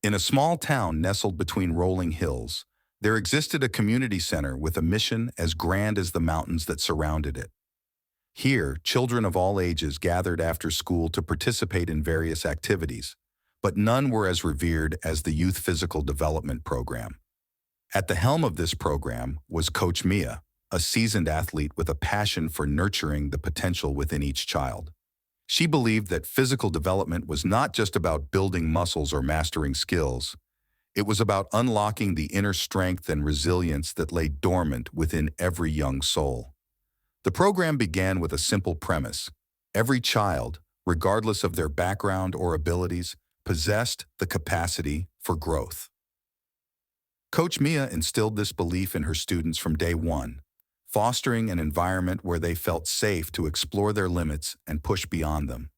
In a small town nestled between rolling hills, there existed a community center with a mission as grand as the mountains that surrounded it. Here, children of all ages gathered after school to participate in various activities, but none were as revered as the Youth Physical Development Program. At the helm of this program was Coach Mia, a seasoned athlete with a passion for nurturing the potential within each child. She believed that physical development was not just about building muscles or mastering skills. It was about unlocking the inner strength and resilience that lay dormant within every young soul. The program began with a simple premise. Every child, regardless of their background or abilities, possessed the capacity for growth. Coach Mia instilled this belief in her students from day one, fostering an environment where they felt safe to explore their limits and push beyond them.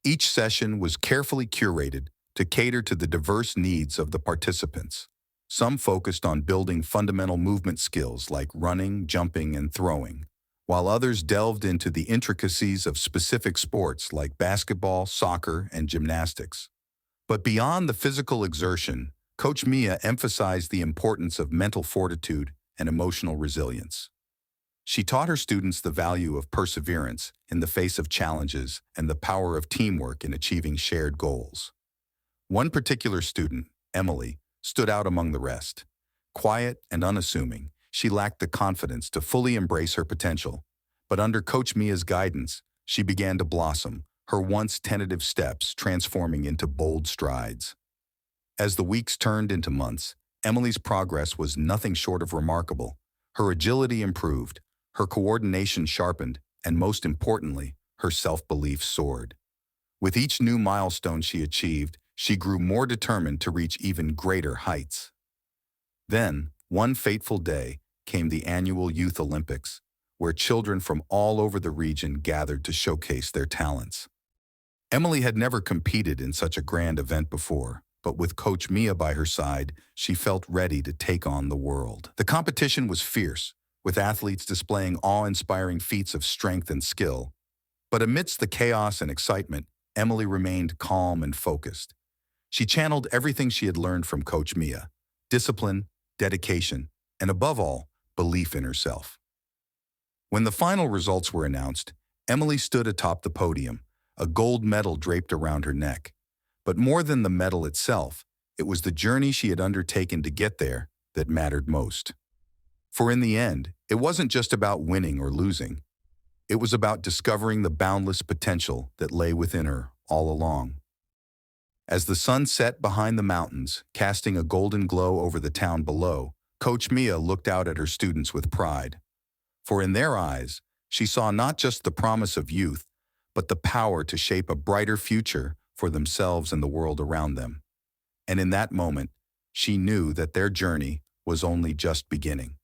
Each session was carefully curated to cater to the diverse needs of the participants. Some focused on building fundamental movement skills like running, jumping, and throwing, while others delved into the intricacies of specific sports like basketball, soccer, and gymnastics. But beyond the physical exertion, Coach Mia emphasized the importance of mental fortitude and emotional resilience. She taught her students the value of perseverance in the face of challenges and the power of teamwork in achieving shared goals. One particular student, Emily, stood out among the rest. Quiet and unassuming, she lacked the confidence to fully embrace her potential. But under Coach Mia's guidance, she began to blossom, her once tentative steps transforming into bold strides. As the weeks turned into months, Emily's progress was nothing short of remarkable. Her agility improved, her coordination sharpened, and most importantly, her self-belief soared. With each new milestone she achieved, she grew more determined to reach even greater heights. Then, one fateful day, came the annual Youth Olympics, where children from all over the region gathered to showcase their talents. Emily had never competed in such a grand event before, but with Coach Mia by her side, she felt ready to take on the world. The competition was fierce, with athletes displaying awe-inspiring feats of strength and skill. But amidst the chaos and excitement, Emily remained calm and focused. She channeled everything she had learned from Coach Mia: discipline, dedication, and above all, belief in herself. When the final results were announced, Emily stood atop the podium, a gold medal draped around her neck. But more than the medal itself, it was the journey she had undertaken to get there that mattered most. For in the end, it wasn't just about winning or losing. It was about discovering the boundless potential that lay within her all along. As the sun set behind the mountains, casting a golden glow over the town below, Coach Mia looked out at her students with pride. For in their eyes, she saw not just the promise of youth, but the power to shape a brighter future for themselves and the world around them. And in that moment, she knew that their journey was only just beginning.